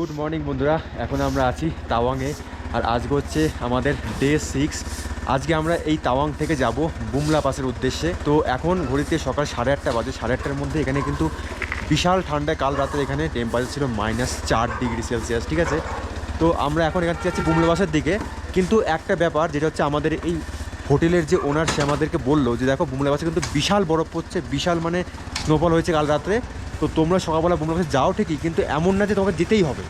Good morning বন্ধুরা, এখন আমরা আছি তাওয়াংয়ে। আর আজকে হচ্ছে আমাদের ডে 6। আজকে আমরা এই তাওয়াং থেকে যাব বুমলা পাসের উদ্দেশ্যে। তো এখন ঘড়িতে সকাল 8:30 বাজে। 8:30-র মধ্যে এখানে কিন্তু বিশাল ঠান্ডা। কাল রাতে এখানে টেম্পারেচার ছিল -4°C, ঠিক আছে। তো আমরা এখন এখান থেকে যাচ্ছি বুমলা পাসের দিকে। কিন্তু একটা ব্যাপার যেটা হচ্ছে, আমাদের এই হোটেলের যে ওনার, সে আমাদেরকে বললো যে দেখো বুমলা পাসে কিন্তু বিশাল বরফ পড়ছে, বিশাল মানে স্নোফল হয়েছে কাল রাত্রে। তো তোমরা সকালবেলা বুমলা পাসে যাও ঠিকই, কিন্তু এমন না যে তোমাকে যেতেই হবে।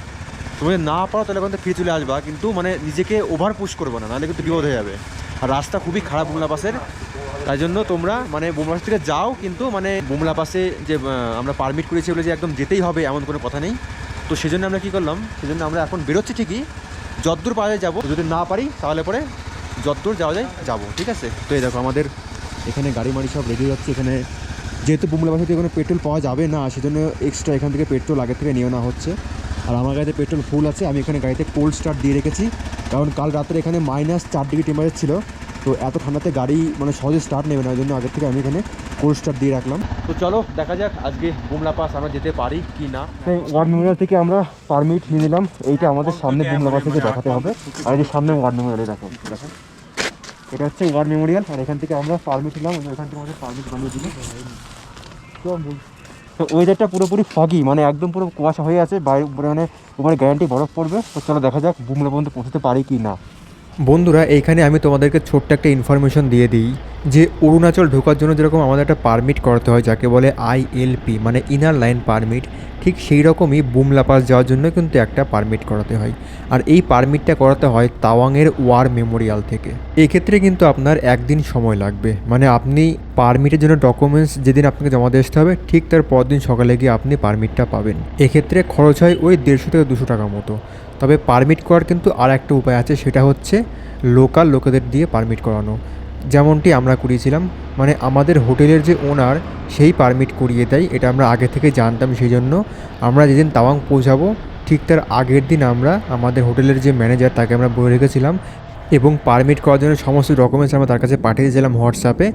তুমি না পারো তাহলে কিন্তু ফিরে চলে আসবা, কিন্তু মানে নিজেকে ওভার পুশ করবে না, নাহলে কিন্তু বিপদ হয়ে যাবে। আর রাস্তা খুবই খারাপ বুমলা পাসের, তাই জন্য তোমরা মানে বুমলা পাস থেকে যাও, কিন্তু মানে বুমলা পাসে যে আমরা পারমিট করেছি বলে যে একদম যেতেই হবে এমন কোনো কথা নেই। তো সেজন্য আমরা কী করলাম, সেজন্য আমরা এখন বেরোচ্ছি ঠিকই, যতদূর পাওয়া যায় যাবো, যদি না পারি তাহলে পরে যতদূর যাওয়া যায় যাবো, ঠিক আছে। তো এই দেখো আমাদের এখানে গাড়ি মাড়ি সব রেডি হচ্ছে। এখানে যেহেতু বুমলা পাসে কোনো পেট্রোল পাওয়া যাবে না, সেজন্য এক্সট্রা এখান থেকে পেট্রোল আগে থেকে নিয়ে নেওয়া হচ্ছে। আর আমার গাড়িতে পেট্রোল ফুল আছে। আমি এখানে গাড়িতে কোল্ড স্টার্ট দিয়ে রেখেছি, কারণ কাল রাত্রে এখানে -4° টেম্পারেচার ছিল। তো এত ঠান্ডাতে গাড়ি মানে সহজে স্টার্ট নেবে না, ওই জন্য আগের থেকে আমি এখানে কোল্ড স্টার্ট দিয়ে রাখলাম। তো চলো দেখা যাক আজকে বুমলা পাস আমরা যেতে পারি কি না। ওয়ার্ড মেমোরিয়াল থেকে আমরা পারমিট নিয়ে নিলাম। এইটা আমাদের সামনে বুমলা পাস থেকে দেখাতে হবে। আর এই সামনে ওয়ার্ড মেমোরিয়ালে দেখো, এটা হচ্ছে ওয়ার মেমোরিয়াল। আর এখান থেকে আমরা পারমিট নিলাম, এখান থেকে আমাদের পারমিট বানিয়ে দিল। তো ওয়েদারটা পুরোপুরি ফগি, মানে একদম পুরো কুয়াশা হয়ে আছে, বাইরে মানে ওখানে গ্যারান্টি বরফ পড়বে। তো চলো দেখা যাক বুমলা পর্যন্ত পৌঁছতে পারি কি না। বন্ধুরা, এইখানে আমি তোমাদেরকে ছোট্ট একটা ইনফরমেশন দিয়ে দিই যে অরুণাচল ঢোকার জন্য যেরকম আমাদের একটা পারমিট করতে হয়, যাকে বলে ILP মানে ইনার লাইন পারমিট, ঠিক সেই রকমই বুমলা পাস যাওয়ার জন্য কিন্তু একটা পারমিট করাতে হয়। আর এই পারমিটটা করাতে হয় তাওয়াংয়ের ওয়ার মেমোরিয়াল থেকে। এক্ষেত্রে কিন্তু আপনার একদিন সময় লাগবে, মানে আপনি পারমিটের জন্য ডকুমেন্টস যেদিন আপনাকে জমা দিয়ে আসতে হবে, ঠিক তার পরদিন সকালে গিয়ে আপনি পারমিটটা পাবেন। এক্ষেত্রে খরচ হয় ওই 150 থেকে 200 টাকা মতো। তবে পারমিট করার কিন্তু আর একটা উপায় আছে, সেটা হচ্ছে লোকাল লোকেদের দিয়ে পারমিট করানো, যেমনটি আমরা করিয়েছিলাম। মানে আমাদের হোটেলের যে ওনার, সেই পারমিট করিয়ে দেয়। এটা আমরা আগে থেকে জানতাম, সেই জন্য আমরা যেদিন তাওয়াং পৌঁছাবো ঠিক তার আগের দিন আমরা আমাদের হোটেলের যে ম্যানেজার, তাকে আমরা বলে রেখেছিলাম, এবং পারমিট করার জন্য সমস্ত ডকুমেন্টস আমরা তার কাছে পাঠিয়ে দিয়েছিলাম হোয়াটসঅ্যাপে,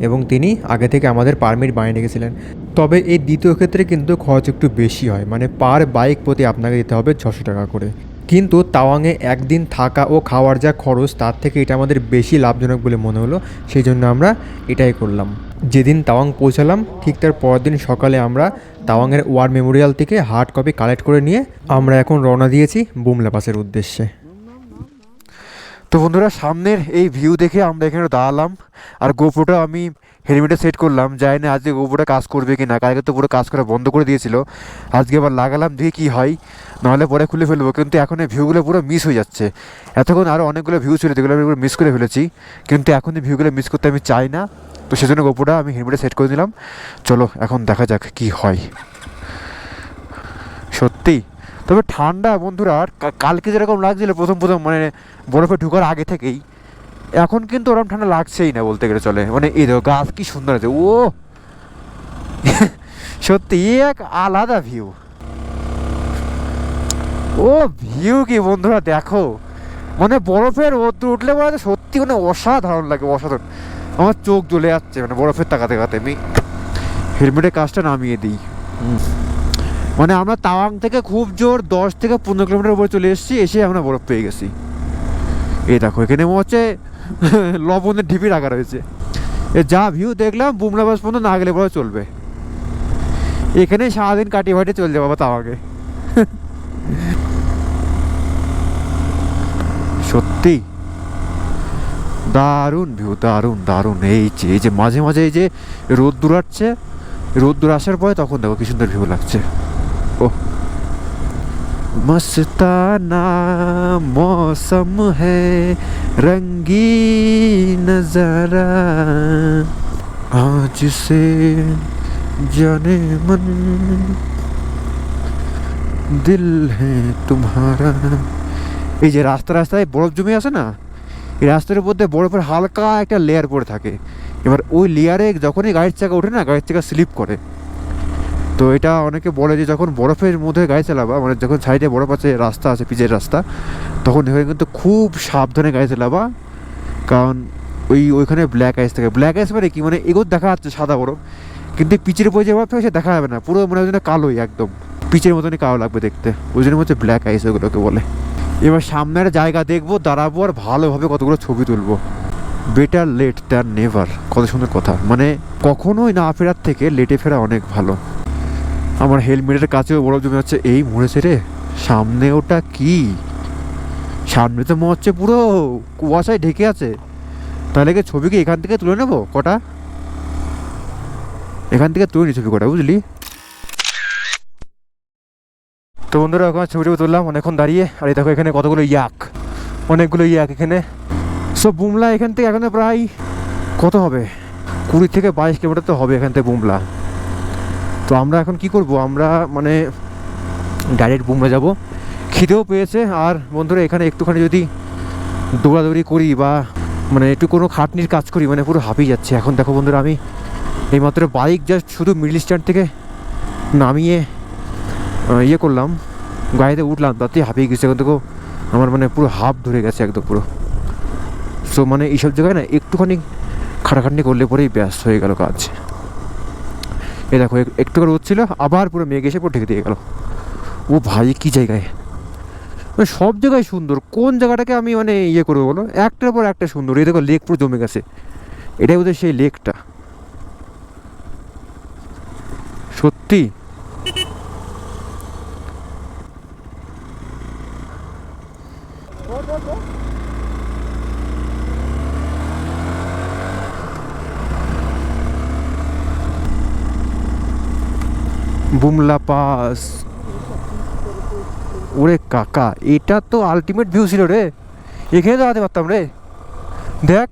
এবং তিনি আগে থেকে আমাদের পারমিট বানিয়ে রেখেছিলেন। তবে এই দ্বিতীয় ক্ষেত্রে কিন্তু খরচ একটু বেশি হয়, মানে পার বাইক প্রতি আপনাকে দিতে হবে 600 টাকা করে। কিন্তু তাওয়াংয়ে একদিন থাকা ও খাওয়ার যা খরচ, তার থেকে এটা আমাদের বেশি লাভজনক বলে মনে হলো, সেই জন্য আমরা এটাই করলাম। যেদিন তাওয়াং পৌঁছালাম ঠিক তার পরের দিন সকালে আমরা তাওয়াংয়ের ওয়ার মেমোরিয়াল থেকে হার্ড কপি কালেক্ট করে নিয়ে আমরা এখন রওনা দিয়েছি বুমলা পাসের উদ্দেশ্যে। তো বন্ধুরা, সামনের এই ভিউ দেখে আমরা এখানে দাঁড়ালাম। আর গোপ্রোটা আমি হেলমেটে সেট করলাম, জানি না আজকে গোপ্রোটা কাজ করবে কি না। কালকে তো পুরো কাজ করা বন্ধ করে দিয়েছিল, আজকে আবার লাগালাম, দেখি কী হয়, নাহলে পরে খুলে ফেলবো। কিন্তু এখন এই ভিউগুলো পুরো মিস হয়ে যাচ্ছে। এতক্ষণ আরও অনেকগুলো ভিউ ছিল, যেগুলো আমি পুরো মিস করে ফেলেছি, কিন্তু এখন এই ভিউগুলো মিস করতে আমি চাই না। তো সেজন্য গোপ্রোটা আমি হেলমেটে সেট করে দিলাম। চলো এখন দেখা যাক কি হয়। সত্যি তবে ঠান্ডা বন্ধুরা, আর কালকে যেরকম লাগছিল প্রথম মানে বরফে ঢোকার আগে থেকেই, এখন কিন্তু ওরকম ঠান্ডা লাগছেই না বলতে গেলে চলে। মানে এই দেখো গাছ কি সুন্দর আছে, ও সত্যি এক আলাদা ভিউ। ও ভিউ কি বন্ধুরা দেখো, মানে বরফের রোদ্দুর উঠলে মানে সত্যি মানে অসাধারণ লাগে, অসাধারণ। আমার চোখ জ্বলে যাচ্ছে মানে বরফের তাকাতে তাকাতে। আমি হেলমেটের কাজটা নামিয়ে দিই। মানে আমরা তাওয়াং থেকে খুব জোর 10 থেকে 15 কিলোমিটার উপরে চলে এসেছি, এসে আমরা বরফ পেয়ে গেছি। এই দেখো এখানে মনে হচ্ছে লবণের ঢিপি রাখা রয়েছে। এ যা ভিউ দেখলাম, বুমলা পাস পর্যন্ত না গেলে পরে চলবে। এখানে সারাদিন কাটিয়ে ফাটিয়ে চলে যাবো তাওয়াংয়ে। সত্যি দারুণ ভিউ, দারুণ দারুণ। এই যে মাঝে মাঝে এই যে রোদ্দুর আসছে, রোদ্দুর আসার পরে তখন দেখো কি সুন্দর ভিউ লাগছে। ও मस्ताना मौसम है रंगीन नजारा आज से जाने मन दिल है तुम्हारा। এই যে রাস্তায় বরফ জমে আছে না, এই রাস্তার মধ্যে বরফের হালকা একটা লেয়ার পড়ে থাকে। এবার ওই লেয়ারে যখনই গাড়ির চাকা ওঠে না, গাড়ির চাকা স্লিপ করে। তো এটা অনেকে বলে যে যখন বরফের মধ্যে গাড়ি চালাবা, মানে যখন সাইডে বরফ আছে, রাস্তা আছে, পিচের রাস্তা, তখন এখানে কিন্তু খুব সাবধানে গাড়ি চালাবা, কারণ ওইখানে ব্ল্যাক আইস থাকে। ব্ল্যাক আইস মানে কি, মানে এগোর দেখা যাচ্ছে সাদা বরফ, কিন্তু পিচের উপরে যে বরফ থাকে সে দেখা যাবে না, পুরো মনে হয় কালোই একদম। পিচের মতনই কালো লাগবে দেখতে, ওই জন্য হচ্ছে ব্ল্যাক আইস ওগুলোকে বলে। এবার সামনের জায়গা দেখবো, দাঁড়াবো আর ভালোভাবে কতগুলো ছবি তুলবো। বেটার লেট দ্যান নেভার, কত সুন্দর কথা। মানে কখনোই না ফেরার থেকে লেটে ফেরা অনেক ভালো। আমার হেলমেটের কাছেও বরফ জমে যাচ্ছে। এই মরেছে রে, সামনে ওটা কি? সামনে তো মনে হচ্ছে পুরো কুয়াশায় ঢেকে আছে। তাহলে কি ছবি কি এখান থেকে তুলে নেবো কটা? এখান থেকে তুলে নি ছবি কটা, বুঝলি? তো বন্ধুরা ওখানে ছবি তুললাম অনেকক্ষণ দাঁড়িয়ে। আর এই দেখো এখানে কতগুলো ইয়াক, অনেকগুলো ইয়াক এখানে। সব বুমলা এখান থেকে এখন প্রায় কত হবে, 20 থেকে 22 কিলোমিটার তো হবে এখান থেকে বুমলা। তো আমরা এখন কি করব, আমরা মানে ডাইরেক্ট বুমলা যাব। খিদেও পেয়েছে। আর বন্ধুরা এখানে একটুখানি যদি দৌড়াদৌড়ি করি বা মানে একটু কোনো খাটনির কাজ করি, মানে পুরো হাঁপিয়ে যাচ্ছে এখন। দেখো বন্ধুরা আমি এইমাত্র বাইক জাস্ট শুধু মিডল স্ট্যান্ড থেকে নামিয়ে ইয়ে করলাম, গাড়িতে উঠলাম, তাতেই হাঁপিয়ে গেছে এখন। দেখো আমার মানে পুরো হাফ ধরে গেছে একদম পুরো। সো মানে এইসব জায়গায় না একটুখানি খাটাখাটনি করলে পরেই ব্যাস হয়ে গেল কাজ। এই দেখো একটু করে রোদ ছিল, আবার পুরো মেঘ এসে পুরো ঢেকে দিয়ে গেল। ও ভাই কী জায়গায়, মানে সব জায়গায় সুন্দর। কোন জায়গাটাকে আমি মানে ইয়ে করবো বলো, একটার পর একটা সুন্দর। এই দেখো লেক পুরো জমে গেছে, এটাই বোধহয় সেই লেকটা। সত্যি বুমলা পাস। ওরে কাকা, এটা তো আলটিমেট ভিউ ছিল রে, এখানে দাঁড়াতে পারতাম রে। দেখ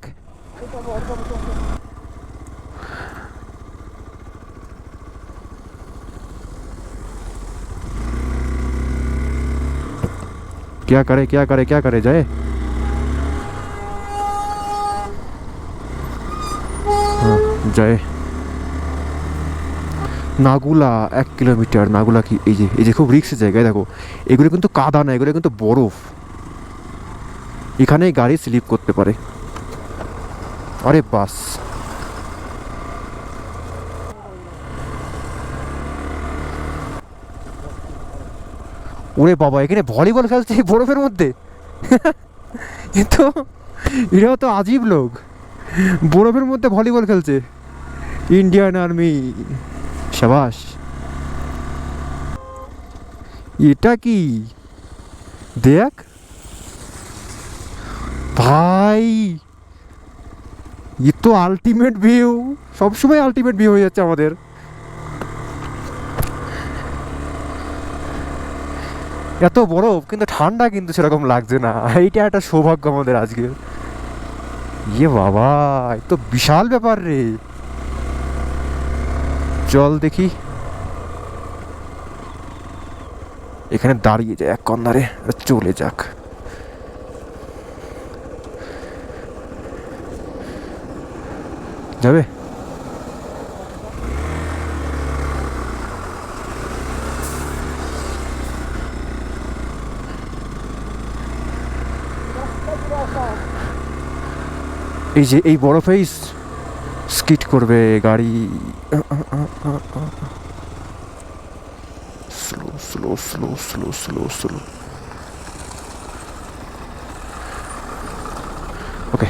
क्या करे क्या करे क्या करे जाए। हाँ जाए। নাগুলা 1 কিলোমিটার। নাগুলা কি এই যে খুব রিস্কের জায়গায়। দেখো এগুলো কিন্তু কাদা না, এগুলো কিন্তু বরফ। এখানেই গাড়ি স্লিপ করতে পারে। আরে বাস, ওরে বাবা এখানে ভলিবল খেলছে বরফের মধ্যে। কিন্তু এরাও তো আজীব লোক, বরফের মধ্যে ভলিবল খেলছে। ইন্ডিয়ান আর্মি, শাবাশ। এটা কি দেখ ভাই, এ তো আলটিমেট ভিউ। সবসময় আলটিমেট ভিউ হয়ে যাচ্ছে আমাদের। এত বরফ কিন্তু ঠান্ডা কিন্তু সেরকম লাগছে না, এইটা একটা সৌভাগ্য আমাদের আজকে। ইয়ে বাবা, এ তো বিশাল ব্যাপার রে। চল দেখি, এখানে দাঁড়িয়ে যায় এক কর্নারে, চলে যাক। যাবে? এই যে এই বরফেই স্কিট করবে গাড়ি। Slow slow slow slow slow slow. Okay,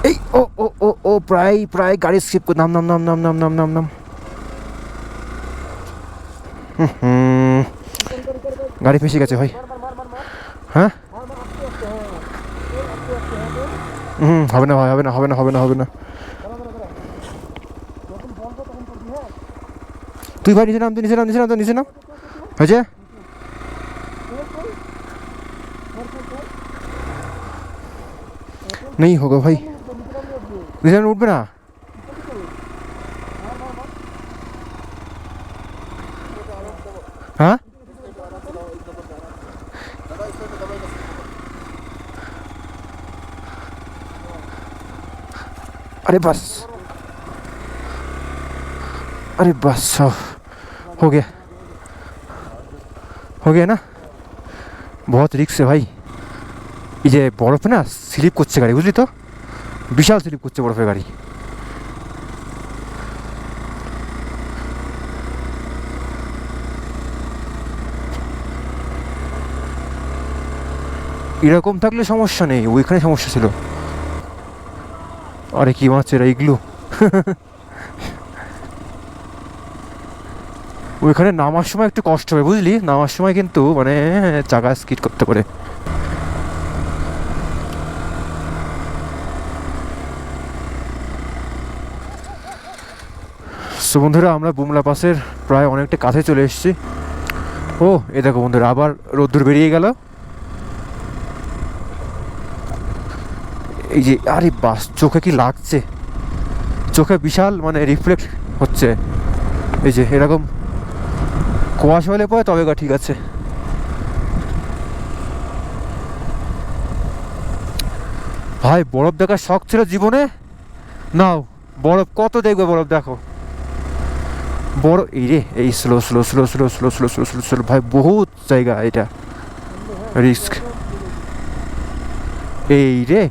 এই ও ও ও ও প্রায় প্রায় গাড়ি স্কিপ করে। নাম নাম নাম নাম নাম নাম নাম নাম। গাড়ি ফেসে গেছে ভাই। হ্যাঁ হবে না ভাই, হবে না হবে না হবে না হবে না। তুই ভাই নিচে নাম, তুই নিচে নাম, নিচে নাম, তো নিচে নাম। হয়েছে? नहीं होगा भाई, নিচে নাম উঠবে না। हाँ अरे बस, अरे बस हो गया, हो गया ना। बहुत रिक्स है भाई। এই যে বরফে না স্লিপ করছে গাড়ি, বুঝলি তো, বিশাল স্লিপ করছে বরফে গাড়ি। এরকম থাকলে সমস্যা নেই, ওইখানে সমস্যা ছিল। আরে কি মাছ এরা এগুলো! ওইখানে নামার সময় একটু কষ্ট হবে বুঝলি, নামার সময় কিন্তু মানে চাকা স্কিড করতে পারে। সো বন্ধুরা, আমরা বুমলা পাসের প্রায় অনেকটা কাছে চলে এসেছি। ও এ দেখো বন্ধুরা, আবার রোদ্দুর বেরিয়ে গেল। এই যে আরে বাস, চোখে কি লাগছে, চোখে বিশাল মানে রিফ্লেক্ট হচ্ছে। এই যে এরকম কুয়াশা হলে পরে তবে ঠিক আছে। ভাই বরফ দেখার শখ ছিল জীবনে, নাও বরফ কত দেখবে, বরফ দেখো বরফ। এই রে এই slow slow slow slow slow slow slow slow slow ভাই, বহুত জায়গা এটা রিস্ক। এই রে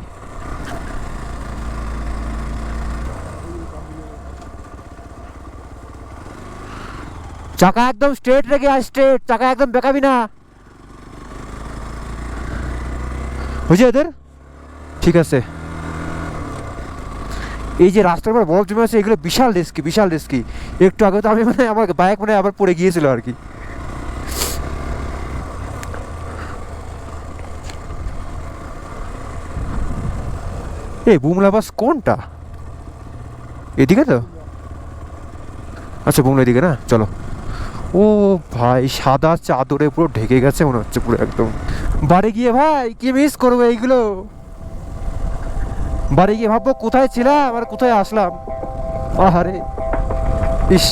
চাকা একদম স্ট্রেট রেখে আয়, স্ট্রেট, চাকা একদম বেঁকাবি না, বুঝে এদের। ঠিক আছে, এই যে রাস্তার উপর বরফ জমে আছে, এগুলো বিশাল রিস্কি, বিশাল রিস্কি। একটু আগে তো আমি মানে আমার বাইক মানে আবার পড়ে গিয়েছিল আর কি। এই বুমলা বাস কোনটা? এদিকে তো, আচ্ছা বুমলা এদিকে না, চলো। ও ভাই, সাদা চাদরে পুরো ঢেকে গেছে মনে হচ্ছে পুরো একদম। বাড়ি গিয়ে ভাই কি মিস করবো এইগুলো, বাড়ি গিয়ে ভাববো কোথায় ছিলাম আর কোথায় আসলাম। আহারে ইস।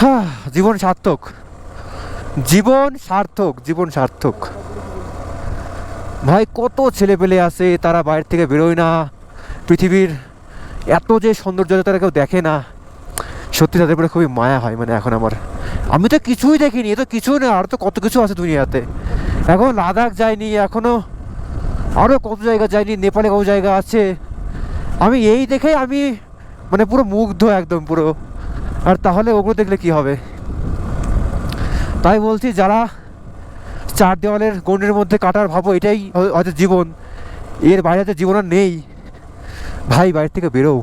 হ্যাঁ, জীবন সার্থক, জীবন সার্থক, জীবন সার্থক। ভাই কত ছেলে পেলে আছে, তারা বাইরে থেকে বেরোয় না, পৃথিবীর এত যে সৌন্দর্য তারা কেউ দেখে না। সত্যি তাদের উপরে খুবই মায়া হয় মানে এখন আমার। আমি তো কিছুই দেখিনি, এ তো কিছুই না, আর তো কত কিছু আছে দুনিয়াতে। এখন লাদাখ যাইনি এখনো, আরও কত জায়গা যাইনি, নেপালে কত জায়গা আছে। আমি এই দেখে আমি মানে পুরো মুগ্ধ একদম পুরো। আর তাহলে ওগুলো দেখলে কি হবে? তাই বলছি, যারা চার দেওয়ালের গণ্ডির মধ্যে কাটার ভাবো, এটাই হয়তো জীবন, এর বাইরে তো জীবন আর নেই। ভাই বাইরে থেকে বেরো,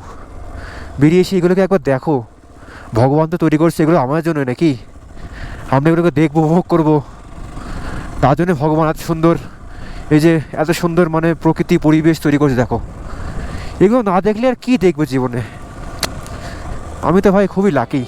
বেরিয়ে এসে এগুলোকে একবার দেখো। ভগবান তো তৈরি করছে এগুলো আমাদের জন্য নাকি, আমরা এগুলোকে দেখবো, উপভোগ করবো। তার জন্য ভগবান এত সুন্দর, এই যে এত সুন্দর মানে প্রকৃতি পরিবেশ তৈরি করছে দেখো। এগুলো না দেখলে আর কি দেখবে জীবনে? আমি তো ভাই খুবই লাকি।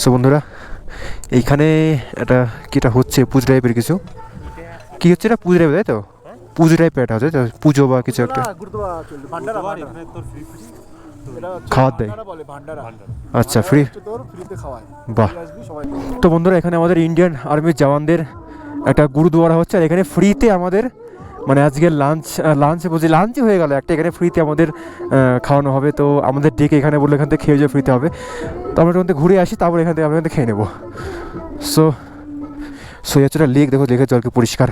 সো বন্ধুরা, এইখানে একটা কিটা হচ্ছে পুজো টাইপের কিছু, কি হচ্ছে এটা? পুজো টাইপের, তাই তো? পুজো টাইপের এটা হচ্ছে, পুজো বা কিছু একটা খাওয়ার দেয়। আচ্ছা, ফ্রি, বাহ। তো বন্ধুরা, এখানে আমাদের ইন্ডিয়ান আর্মির জওয়ানদের একটা গুরুদুয়ারা হচ্ছে, আর এখানে ফ্রিতে আমাদের মানে আজকের লাঞ্চই হয়ে গেল একটা, এখানে ফ্রিতে আমাদের খাওয়ানো হবে। তো আমাদের ডেকে এখানে বললো এখান থেকে খেয়ে যাওয়া ফ্রিতে হবে। তো আমরা এখান থেকে ঘুরে আসি, তারপর এখান থেকে আমরা খেয়ে নেবো। সো সৈয়াচরা লেক, দেখো লেকের জল কি পরিষ্কার।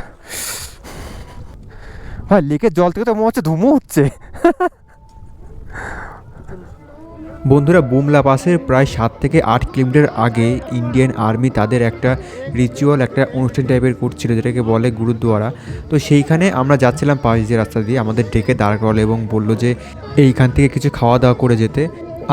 ভাই লেকের জল থেকে তো মনে হচ্ছে ধুমো হচ্ছে। বন্ধুরা, বুমলা পাসের প্রায় 7 থেকে 8 কিলোমিটার আগে ইন্ডিয়ান আর্মি তাদের একটা রিচুয়াল, একটা অনুষ্ঠান টাইপের করছিল, যেটাকে বলে গুরুদুয়ারা। তো সেইখানে আমরা যাচ্ছিলাম পাশ দিয়ে রাস্তা দিয়ে, আমাদের ডেকে দাঁড় করালো এবং বললো যে এইখান থেকে কিছু খাওয়া দাওয়া করে যেতে।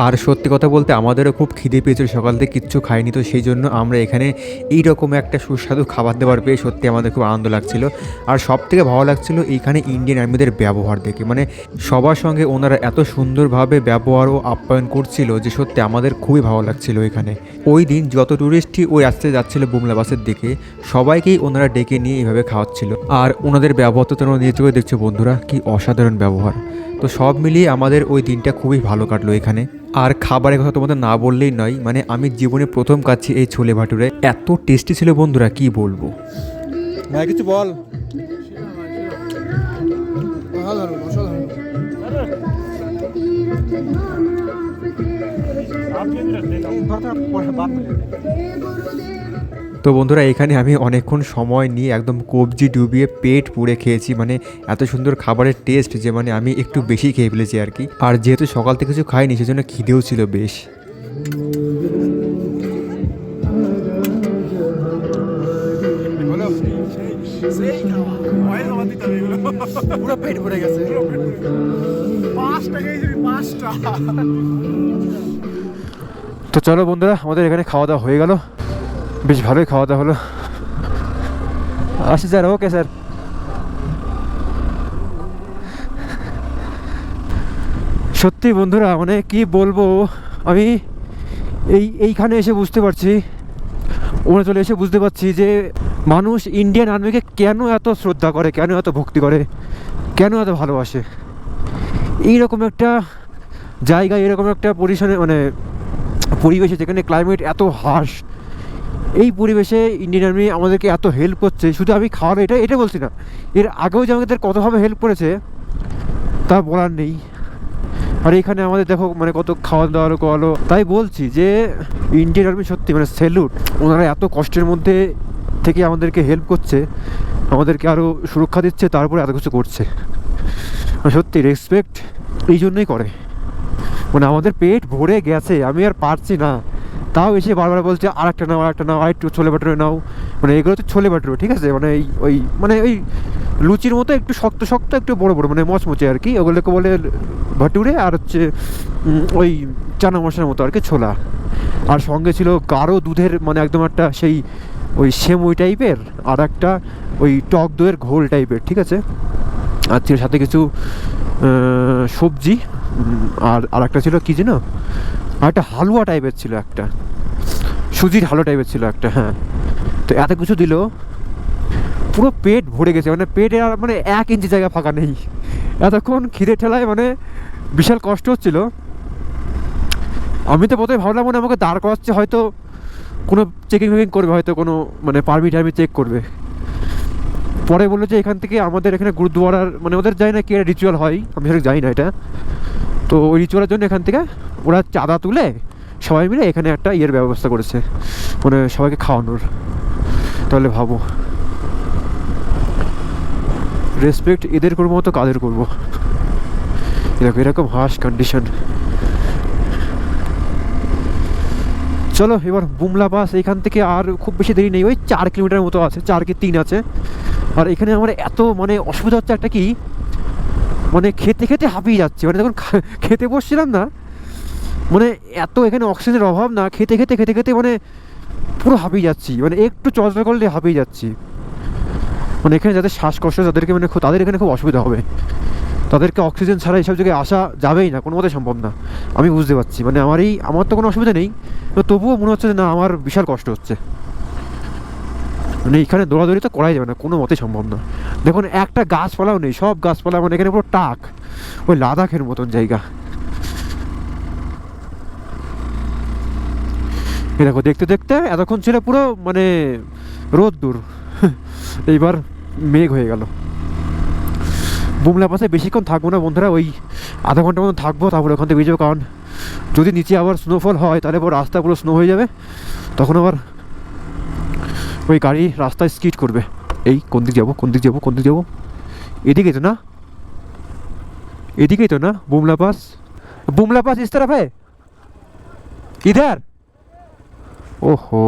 আর সত্যি কথা বলতে আমাদেরও খুব খিদে পেয়েছিল, সকাল থেকে কিচ্ছু খাইনি। তো সেই জন্য আমরা এখানে এইরকম একটা সুস্বাদু খাবার দাবার পেয়ে সত্যি আমাদের খুব আনন্দ লাগছিল। আর সব থেকে ভালো লাগছিল এইখানে ইন্ডিয়ান আর্মিদের ব্যবহার দেখে, মানে সবার সঙ্গে ওনারা এত সুন্দরভাবে ব্যবহার ও আপ্যায়ন করছিল যে সত্যি আমাদের খুবই ভালো লাগছিল এখানে। ওই দিন যত ট্যুরিস্টই ওই রাস্তায় যাচ্ছিলো বুমলা বাসের দিকে, সবাইকেই ওনারা ডেকে নিয়ে এইভাবে খাওয়াচ্ছিল। আর ওনাদের ব্যবহার তো তোমরা নিয়ে চোখে দেখছো বন্ধুরা, কি অসাধারণ ব্যবহার। তো সব মিলিয়ে আমাদের ওই দিনটা খুবই ভালো কাটলো এখানে। আর খাবারের কথা তোমাদের না বললেই নয়, মানে আমি জীবনে প্রথম খাচ্ছি এই ছোলে ভাটুরে, এত টেস্টি ছিল বন্ধুরা, কি বলবো। ভাই কিছু বল। তো বন্ধুরা, এখানে আমি অনেকক্ষণ সময় নিয়ে একদম কবজি ডুবিয়ে পেট পুড়ে খেয়েছি, মানে এত সুন্দর খাবারের টেস্ট যে মানে আমি একটু বেশি খেয়ে ফেলেছি আর কি। আর যেহেতু সকাল থেকে কিছু খাইনি সেজন্য খিদেও ছিল বেশ। পুরো পেট ভরে গেছে। 5 টাকায় 5টা। তো চলো বন্ধুরা, আমাদের এখানে খাওয়া দাওয়া হয়ে গেল, বেশ ভালোই খাওয়া দাওয়া হলো। আসি স্যার, ওকে স্যার। সত্যি বন্ধুরা, মানে কি বলবো, আমি এইখানে এসে বুঝতে পারছি, ওখানে চলে এসে বুঝতে পারছি যে মানুষ ইন্ডিয়ান আর্মিকে কেন এত শ্রদ্ধা করে, কেন এত ভক্তি করে, কেন এত ভালোবাসে। এইরকম একটা জায়গায়, এরকম একটা পজিশনে, মানে পরিবেশে যেখানে ক্লাইমেট এত হার্শ, এই পরিবেশে ইন্ডিয়ান আর্মি আমাদেরকে এত হেল্প করছে। শুধু আমি খাওয়ার এটা বলছি না, এর আগেও যে আমাদের কতভাবে হেল্প করেছে তা বলার নেই। আর এখানে আমাদের দেখো মানে কত খাওয়া দাওয়ার করালো। তাই বলছি যে ইন্ডিয়ান আর্মি সত্যি মানে স্যালুট। ওনারা এত কষ্টের মধ্যে থেকে আমাদেরকে হেল্প করছে, আমাদেরকে আরও সুরক্ষা দিচ্ছে, তারপরে এত কিছু করছে। সত্যি রেসপেক্ট এই জন্যই করে, মানে আমাদের পেট ভরে গেছে, আমি আর পারছি না, তাও এসে বারবার বলছে আর একটা নাও, আর একটা নাও, আর একটু ছোলে ভাটুরে নাও। মানে এগুলো তো ছোলে ভাটুরে, ঠিক আছে, মানে ওই লুচির মতো একটু শক্ত শক্ত, একটু বড় বড়, মানে মচমচে আর কি, ওগুলোকে বলে ভাটুরে। আর হচ্ছে ওই চানা মশলার মতো আর কি ছোলা। আর সঙ্গে ছিল গাঢ় দুধের, মানে একদম একটা সেই ওই সেমুই টাইপের, আর একটা ওই টক দইয়ের ঘোল টাইপের, ঠিক আছে। আর ছিল সাথে কিছু সবজি, আর একটা ছিল কি যেন, আর একটা হালুয়া টাইপের ছিল, একটা সুজির হালুয়া টাইপের ছিল একটা, হ্যাঁ। তো এত কিছু দিল, পুরো পেট ভরে গেছে, মানে পেটে আর মানে 1 ইঞ্চি জায়গা ফাঁকা নেই। এতক্ষণ খিদে ঠেলায় মানে বিশাল কষ্ট হচ্ছিল। আমি তো প্রথমে ভাবলাম মানে আমাকে দাঁড় করাচ্ছে, হয়তো কোনো চেকিং ফেকিং করবে, হয়তো কোনো মানে পারমিট টারমিট চেক করবে। পরে বললো যে এখান থেকে আমাদের এখানে গুরুদুয়ারার, মানে ওদের জানি না কি একটা রিচুয়াল হয়, আমি সেটা জানি না এটা। তো ওই রিচুয়ালের জন্য এখান থেকে ওরা চাঁদা তুলে সবাই মিলে এখানে একটা ইয়ের ব্যবস্থা করেছে, মানে সবাইকে খাওয়ানোর। তাহলে ভাবো, রেসপেক্ট এদের করবো তো কাদের করবো। দেখো এরকম হার্শ কন্ডিশন। চলো এবার বুমলা পাস, এখান থেকে আর খুব বেশি দেরি নেই, ওই 4 কিলোমিটার মতো আছে, 4 কি 3 আছে। আর এখানে আমার এত মানে অসুবিধা হচ্ছে একটা কি, মানে খেতে খেতে হাঁপিয়ে যাচ্ছে, মানে যখন খেতে বসছিলাম না, মানে এত এখানে অক্সিজেনের অভাব না, খেতে খেতে খেতে খেতে মানে পুরো হাঁপিয়ে যাচ্ছি, মানে একটু চলাচল করলে হাঁপিয়ে যাচ্ছি। মানে এখানে যাদের শ্বাসকষ্ট, তাদেরকে মানে তাদের এখানে খুব অসুবিধা হবে, তাদেরকে অক্সিজেন ছাড়া এইসব জায়গায় আসা যাবেই না, কোনো মতে সম্ভব না। আমি বুঝতে পারছি, মানে আমার তো কোনো অসুবিধা নেই, তো তবুও মনে হচ্ছে যে না, আমার বিশাল কষ্ট হচ্ছে। মানে এখানে দৌড়াদৌড়ি তো করাই যাবে না, কোনো মতে সম্ভব না। দেখুন একটা গাছপালাও নেই, সব গাছপালা, মানে এখানে পুরো টাক, ওই লাদাখের মতন জায়গা। দেখো দেখতে দেখতে এতক্ষণ ছিল পুরো মানে রোদ্দুর, এইবার মেঘ হয়ে গেল। বুমলা পাশে বেশিক্ষণ থাকবো না বন্ধুরা, ওই আধা ঘন্টার মতো থাকবো, তারপরে ওখান থেকে বেরিয়ে যাবো। কারণ যদি নিচে আবার স্নোফল হয় তাহলে পুরো রাস্তা পুরো স্নো হয়ে যাবে, তখন আবার ওই গাড়ি রাস্তায় স্কিড করবে। এই কোন দিক যাবো, কোন দিক যাবো, কোন দিক যাবো? এদিকেই তো না, এদিকেই তো না? বুমলা পাস, बुमला पास इस तरफ है, इधर। ओहो,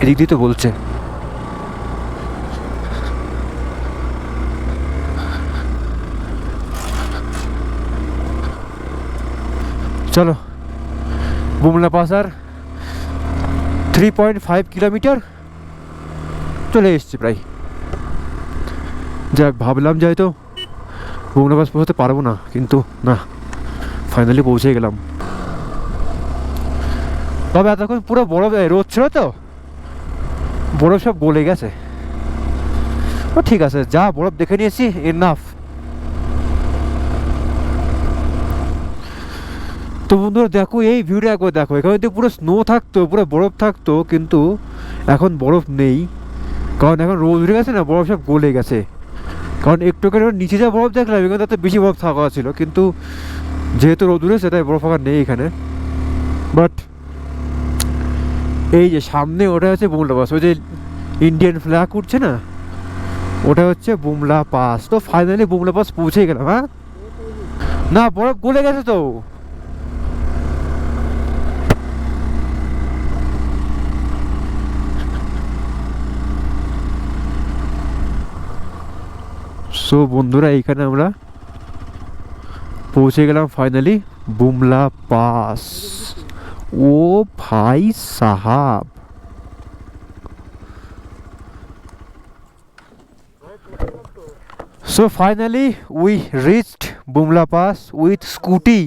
এদিক দিয়ে তো বলছে। চলো, বুমলা পাস আর 3.5 কিলোমিটার চলে এসছি প্রায়। যাক, ভাবলাম যে হয়তো বুমলা পাস পৌঁছাতে পারবো না, কিন্তু না, ফাইনালি পৌঁছে গেলাম। তবে এতক্ষণ পুরো বরফ, রোদ ছিল তো, বরফ সব গলে গেছে। ও ঠিক আছে, যা বরফ দেখে নিয়েছি, এনাফ। তো বন্ধুরা দেখো, এই ভিউটা একবার দেখো, এখানে তো পুরো স্নো থাকতো, পুরো বরফ থাকতো, কিন্তু এখন বরফ নেই, কারণ এখন রোদ উঠে গেছে না, বরফ সব গলে গেছে। কারণ একটু করে নিচে যা বরফ দেখলাম, এখানে তাতে বেশি বরফ থাকা ছিল, কিন্তু যেহেতু রোদ উঠেছে তাই বরফ থাকা নেই এখানে। বাট এই যে সামনে, ওটা হচ্ছে বুমলা পাস, ওই যে ইন্ডিয়ান ফ্ল্যাগ উঠছে না, ওটা হচ্ছে বুমলা পাস। তো ফাইনালি বুমলা পাস পৌঁছে গেলাম। হ্যাঁ না, বরফ গলে গেছে তো। সো বন্ধুরা, এইখানে আমরা পৌঁছে গেলাম ফাইনালি, বুমলা পাস। ও ভাই সাহাব, so finally we reached Bumla pass with scooty.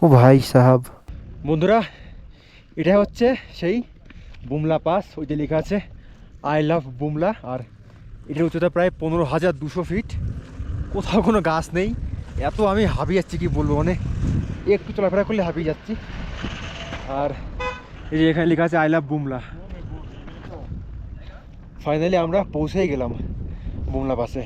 ও ভাই সাহাব, বন্ধুরা এটা হচ্ছে সেই বুমলা পাস, ওই যে লেখা আছে আই লাভ বুমলা। আর এটার উচ্চতা প্রায় 15,200 ফিট। কোথাও কোনো গাছ নেই, এত আমি হাঁপিয়ে যাচ্ছি কি বলবো, মানে একটু চলাফেরা করলে হাঁপিয়ে যাচ্ছি। আর এই যে এখানে লেখা আছে আই লাভ বুমলা। ফাইনালি আমরা পৌঁছেই গেলাম বুমলা পাসে।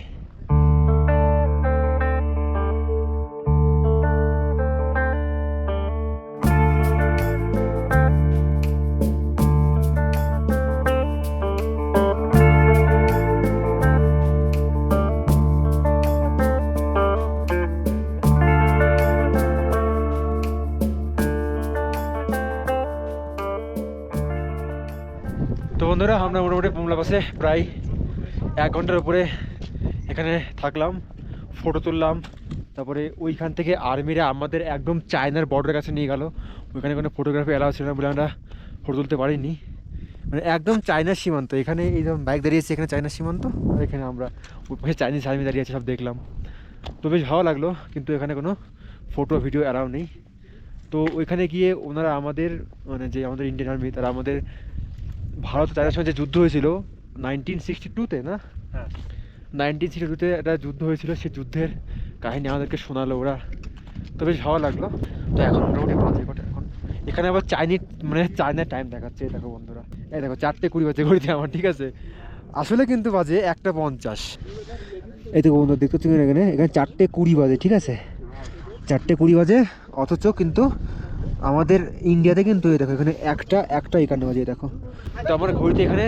তো বন্ধুরা, আমরা মোটামুটি বুমলা পাসে প্রায় 1 ঘন্টার উপরে এখানে থাকলাম, ফটো তুললাম। তারপরে ওইখান থেকে আর্মিরা আমাদের একদম চায়নার বর্ডারের কাছে নিয়ে গেল। ওইখানে কোনো ফটোগ্রাফি অ্যালাউ ছিল না বলে আমরা ফটো তুলতে পারিনি। মানে একদম চায়নার সীমান্ত, এখানে এই যেমন বাইক দাঁড়িয়েছে, এখানে চায়নার সীমান্ত, আর এখানে আমরা ওই পাশে চাইনিজ আর্মি দাঁড়িয়ে আছে, সব দেখলাম। তো বেশ ভালো লাগলো, কিন্তু এখানে কোনো ফটো ভিডিও অ্যালাউ নেই। তো ওইখানে গিয়ে ওনারা আমাদের, মানে যে আমাদের ইন্ডিয়ান আর্মি, তারা আমাদের ভারত চায়নার সঙ্গে যে যুদ্ধ হয়েছিল 1962-তে না, 1962-তে একটা যুদ্ধ হয়েছিল, সেই যুদ্ধের কাহিনী আমাদেরকে শোনালো ওরা। তো বেশ ভালো লাগলো। তো এখন মোটামুটি বাজে কটা এখন, এখানে আবার মানে চায়নার টাইম দেখাচ্ছে। দেখো বন্ধুরা, এই দেখো 4:20 বাজে ঘড়িতে আমার, ঠিক আছে, আসলে কিন্তু বাজে 1:50। এই তো বন্ধু দেখতে তুমি এখানে 4:20 বাজে, ঠিক আছে, 4:20 বাজে, অথচ কিন্তু আমাদের ইন্ডিয়াতে কিন্তু এই দেখো এখানে 1:51 বাজে, দেখো। তো আমার ঘড়িতে এখানে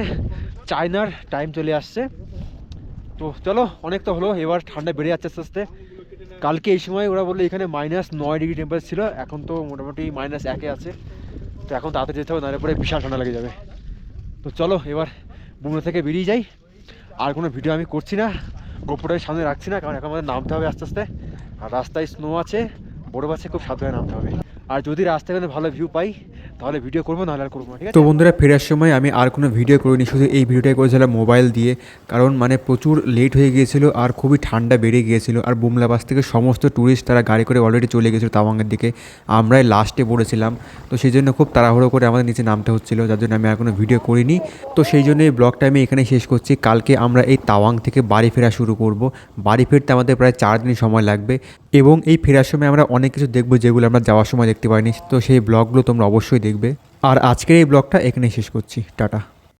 চায়নার টাইম চলে আসছে। তো চলো, অনেক তো হলো, এবার ঠান্ডা বেড়ে যাচ্ছে আস্তে আস্তে। কালকে এই সময় ওরা বললো এখানে -9 ডিগ্রি টেম্পারেচার ছিল, এখন তো মোটামুটি -1 আছে। তো এখন তাড়াতাড়ি যেতে হবে, নাহলে পরে বিশাল ঠান্ডা লেগে যাবে। তো চলো এবার বুমলা থেকে বেরিয়ে যাই। আর কোনো ভিডিও আমি করছি না, গোপুরের সামনে রাখছি না, কারণ এখন আমাদের নামতে হবে আস্তে আস্তে। আর রাস্তায় স্নো আছে, বরফ আছে, খুব সাবধানে নামতে হবে। আর যদি রাস্তায় কোনো ভালো ভিউ পাই তাহলে ভিডিও করবো, নাহলে আর করবো না, ঠিক আছে। তো বন্ধুরা, ফেরার সময় আমি আর কোনো ভিডিও করিনি, শুধু এই ভিডিওটাই করেছিলাম মোবাইল দিয়ে, কারণ মানে প্রচুর লেট হয়ে গিয়েছিল আর খুবই ঠান্ডা বেড়ে গিয়েছিল। আর বুমলা পাস থেকে সমস্ত ট্যুরিস্ট তারা গাড়ি করে অলরেডি চলে গেছিলো তাওয়াংয়ের দিকে, আমরাই লাস্টে পড়েছিলাম। তো সেই জন্য খুব তাড়াহুড়ো করে আমাদের নিচে নামতে হচ্ছিলো, যার জন্য আমি আর কোনো ভিডিও করিনি। তো সেই জন্য এই ব্লগটা আমি এখানে শেষ করছি। কালকে আমরা এই তাওয়াং থেকে বাড়ি ফেরা শুরু করব। বাড়ি ফিরতে আমাদের প্রায় 4 দিন সময় লাগবে, এবং এই ফেরার সময় আমরা অনেক কিছু দেখবো যেগুলো আমরা যাওয়ার সময় দেখতে পাইনি। তো সেই ব্লগগুলো তোমরা অবশ্যই দেখবে। আর আজকের এই ব্লগটা এখানেই শেষ করছি, টাটা।